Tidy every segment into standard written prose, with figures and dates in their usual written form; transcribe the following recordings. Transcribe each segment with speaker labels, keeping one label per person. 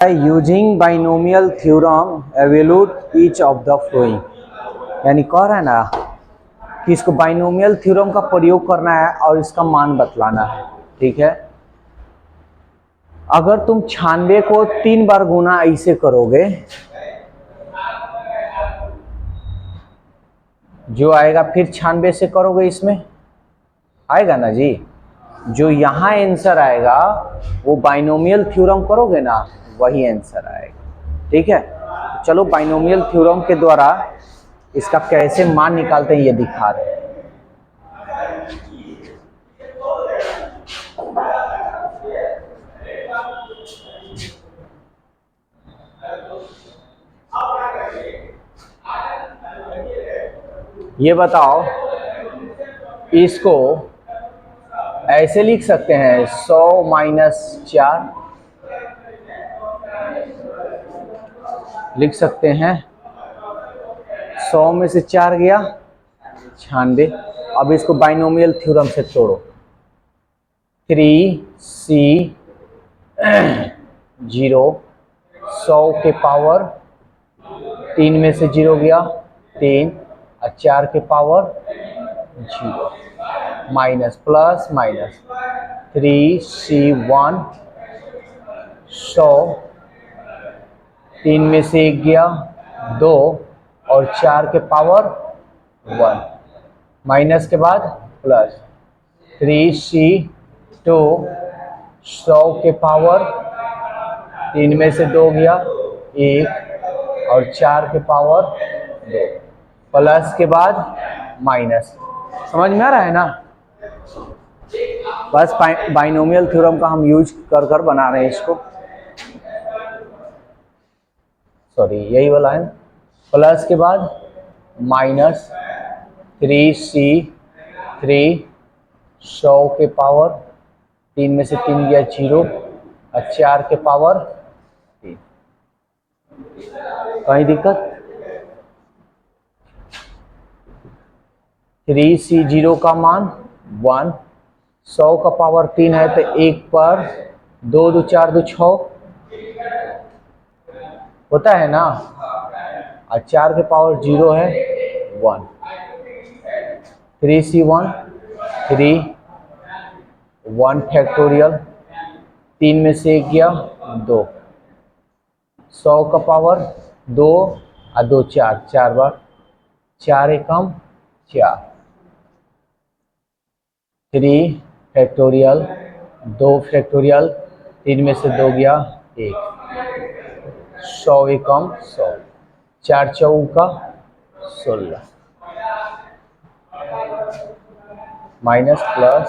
Speaker 1: Using binomial theorem evaluate each of the flowing. यानी कह रहा है ना कि इसको बाइनोमियल थ्योरम का प्रयोग करना है और इसका मान बतलाना है। ठीक है, अगर तुम 96 को 3 बार गुना ऐसे करोगे जो आएगा, फिर 96 से करोगे इसमें आएगा ना जी, जो यहाँ आंसर आएगा वो बाइनोमियल थ्योरम करोगे ना वही आंसर आएगा। ठीक है, चलो बाइनोमियल थ्योरम के द्वारा इसका कैसे मान निकालते हैं ये दिखा रहे हैं। ये बताओ, इसको ऐसे लिख सकते हैं 100 - 4 लिख सकते हैं। 100 में से 4 गया 96। अब इसको बाइनोमियल थ्योरम से तोड़ो। 3C 0 100 के पावर 3 में से 0 गया 3 और 4 के power 0 minus plus minus 3C1 100 3 में से 1 गया 2 और 4 के पावर 1 माइनस के बाद प्लस 3C2 100 के पावर 3 में से 2 गया 1 और 4 के पावर 2 प्लस के बाद माइनस। समझ में आ रहा है ना? बस बाइनोमियल थ्योरम का हम यूज कर बना रहे हैं इसको। सॉरी, यही वाला है। प्लस के बाद माइनस 3C3 100 के पावर 3 में से 3 गया 0 और 4 के पावर 3। कहीं दिक्कत? 3C0 का मान 1, 100 का पावर 3 है तो 1 पर 2 2 4 2 6 होता है ना, और 4 के पावर 0 है 1। 3C1 3 1 फैक्टोरियल 3 में से 1 गया 2 100 का पावर 2 और 2 4 4 बार 4 एकम 4 3 फैक्टोरियल 2 फैक्टोरियल 3 में से 2 गया 1 100 एकम 100 4 चौका 16 minus plus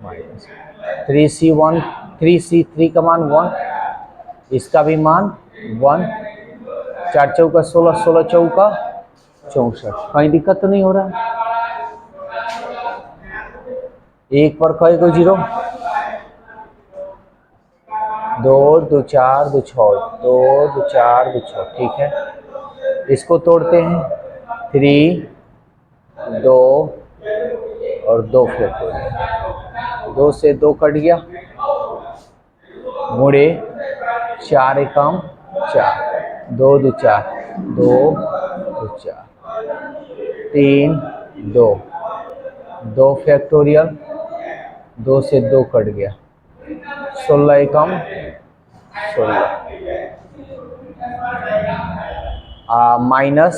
Speaker 1: minus 3C1 3C3 का मान 1, इसका भी मान 1 4 चौका 16 16 चौका 64। कहीं दिक्कत तो नहीं हो रहा? 1 पर कई को 0 2 2 4 2 6 2 2 4 2 6। ठीक है, इसको तोड़ते हैं। 3 2 और 2 फैक्टोरियल 2 से 2 कट गया गुणे 4 एकम 4 2 2 4 2 2 4 3 2 2 फैक्टोरियल 2 से 2 कट गया 16 एकम 16 माइनस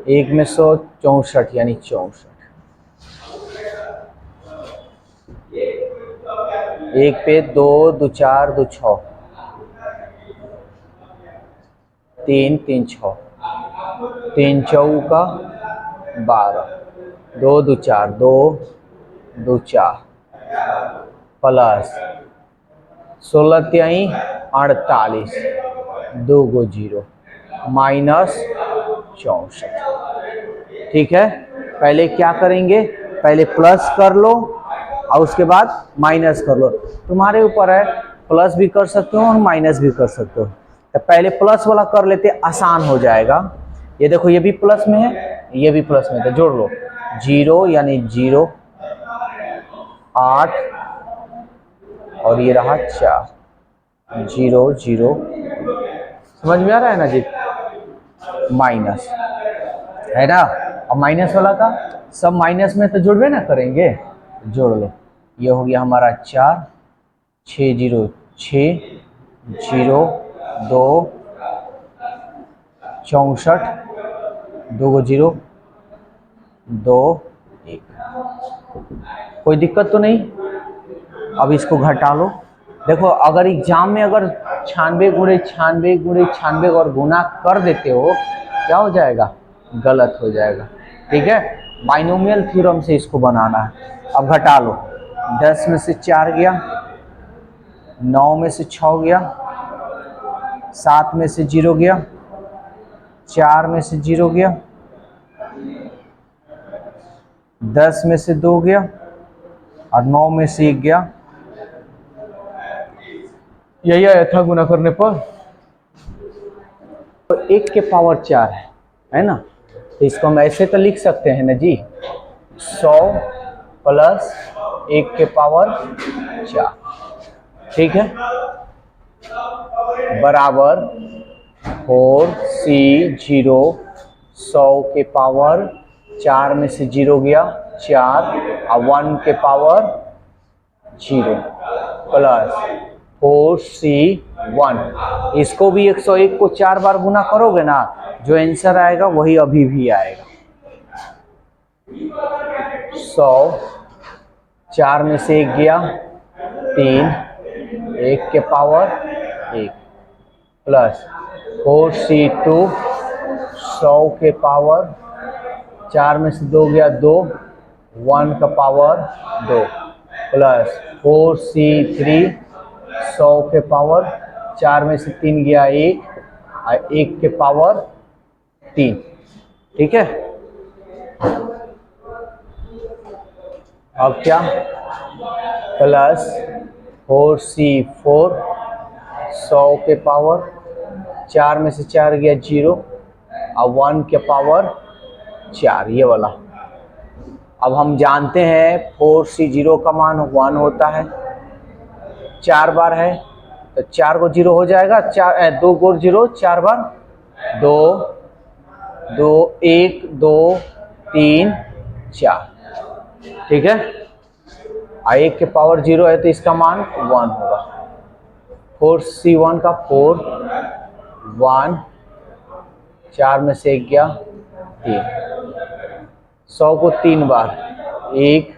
Speaker 1: 1 में 100 64 यानी 64। 1 पे 2 2 4 2 6 3 3 6 3 चौका 12 2 2 4 2 2 4 प्लस 16 त्याई 48 2 गो 0 माइनस 64। ठीक है, पहले क्या करेंगे, पहले प्लस कर लो और उसके बाद माइनस कर लो। तुम्हारे ऊपर है, प्लस भी कर सकते हो और माइनस भी कर सकते हो। तो पहले प्लस वाला कर लेते, आसान हो जाएगा। ये देखो, ये भी प्लस में है ये भी प्लस में है, तो जोड़ लो 0 यानी 0 8 और ये रहा 4 जीरो जीरो, समझ में आ रहा है ना जी, माइनस है ना। अब माइनस वाला का सब माइनस में तो जुड़वे ना करेंगे, जोड़ लो। ये हो गया हमारा 4, 6 जीरो 6, जीरो 2, 64, 2 जीरो 2 1। कोई दिक्कत तो नहीं। अब इसको घटा लो। देखो अगर एग्जाम में अगर 96 गुणे 96 गुणे 96 और गुना कर देते हो, क्या हो जाएगा, गलत हो जाएगा। ठीक है, बाइनोमियल थ्योरम से इसको बनाना है। अब घटा लो, 10 में से 4 गया, 9 में से 6 गया, 7 में से 0 गया, 4 में से 0 गया, 10 में से 2 गया और 9 में से 1 गया। यही आया था गुना करने पर। तो 1 के पावर 4 है ना, तो इसको हम ऐसे तो लिख सकते हैं ना जी, 100 प्लस 1 के पावर 4, ठीक है, बराबर 4C0, 100 के पावर 4 में से 0 गया 4 और 1 के पावर 0 प्लस 4C1। इसको भी 101 को 4 बार गुना करोगे ना, जो आंसर आएगा वही अभी भी आएगा। 100, 4 में से 1 गया 3, 1 के पावर 1 प्लस 4C2, 100 के पावर 4 में से 2 गया 2, 1 का पावर 2 प्लस 4C3, 100 के पावर 4 में से 3 गया 1 और 1 के पावर 3, ठीक है। अब क्या, प्लस 4C4, 100 के पावर 4 में से 4 गया 0 और 1 के पावर 4, ये वाला। अब हम जानते हैं 4C0 का मान 1 होता है, 4 बार है तो 4 को 0 हो जाएगा, 2 को 0 4 बार, 2 2 1 2 3 4, ठीक है। 1 के पावर 0 है तो इसका मान 1 होगा। 4C1 का 4 1, 4 में से 1 गया 3, 100 को 3 बार, 1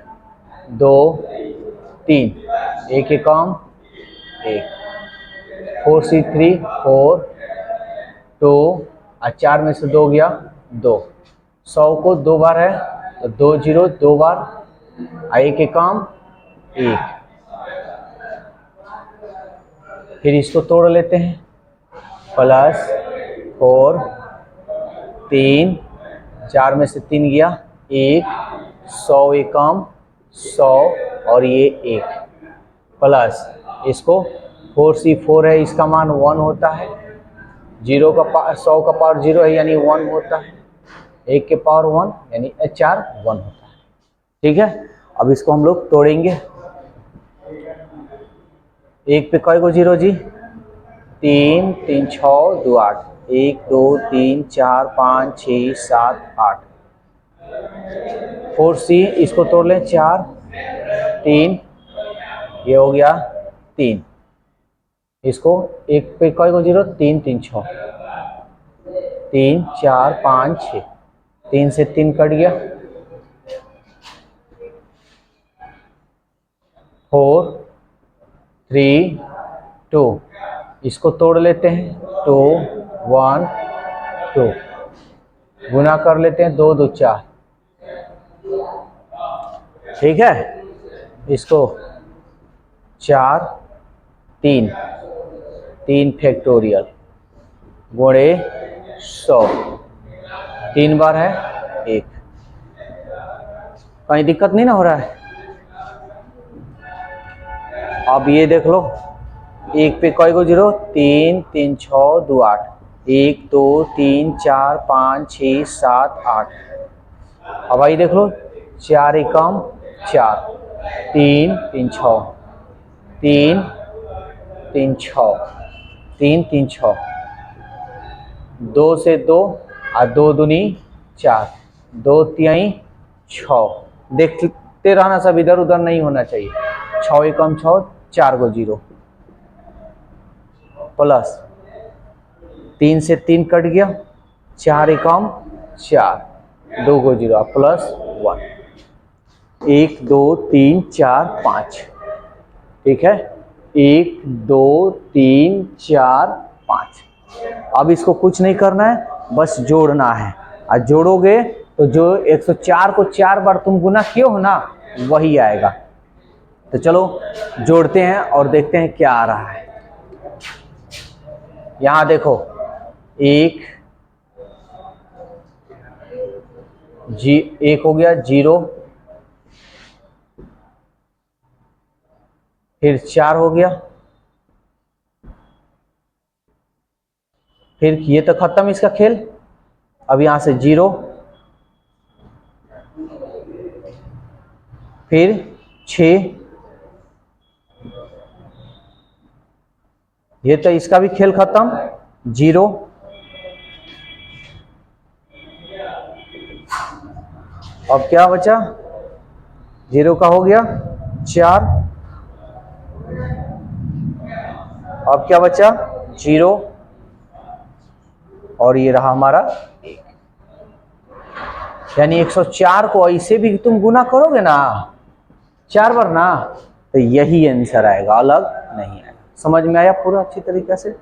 Speaker 1: 2 3, 1 के काम 1, 4C3 4 2 और 4 में से 2 गया 2, 100 को 2 बार है तो 2 0 2 बार, 1 के काम 1। फिर इसको तोड़ लेते हैं, प्लस 4 3, 4 में से 3 गया 1, 100 एकम 100 और ये 1 प्लस इसको 4C4 है, इसका मान 1 होता है, 0 का 100 का पावर 0 है यानी 1 होता है, 1 के पावर 1 यानी 4 1 होता है, ठीक है। अब इसको हम लोग तोड़ेंगे। 1 पे कई को 0 जी, 3 3 6 2 8, 1 2 3 4 5 6 7 8। 4C इसको तोड़ लें, 4 3, ये हो गया 3, इसको 1 पे कई को 0, 3 3 6, 3 4 5 6, 3 से 3 कट गया, 4 3 2, इसको तोड़ लेते हैं, 2 1 2, गुना कर लेते हैं, 2 2 4, ठीक है। इसको 4 3 3 फैक्टोरियल गुणे 100, 3 बार है 1, कहीं दिक्कत नहीं ना हो रहा है। अब ये देख लो, 1 पे कई को 0, 3 3 6 2 8, 1 2 3 4 5 6 7 8। अब आई देख लो, 4 एकम 4, 3 3 6, 3 3 6, 3 3 6, 2 से 2 और 2 दूनी 4, 2 तिहाई 6। देखते रहना, सब इधर उधर नहीं होना चाहिए। 6 एकम 6, 4 को 0 प्लस 3 से 3 कट गया, 4 एकम 4, 2 को 0 प्लस 1, 1 2 3 4 5। ठीक है, 1 2 3 4 5। अब इसको कुछ नहीं करना है, बस जोड़ना है। और जोड़ोगे तो जो 104 को 4 बार तुम गुना किए हो ना, वही आएगा। तो चलो जोड़ते हैं और देखते हैं क्या आ रहा है। यहां देखो, 1 हो गया 0, फिर 4 हो गया, फिर ये तो खत्म इसका खेल। अब यहां से 0, फिर 6, ये तो इसका भी खेल खत्म। 0, अब क्या बचा, 0 का हो गया 4, अब क्या बचा 0, और ये रहा हमारा 1। यानी 104 को ऐसे भी तुम गुना करोगे ना 4 बार ना, तो यही आंसर आएगा, अलग नहीं आएगा। समझ में आया पूरा अच्छी तरीके से।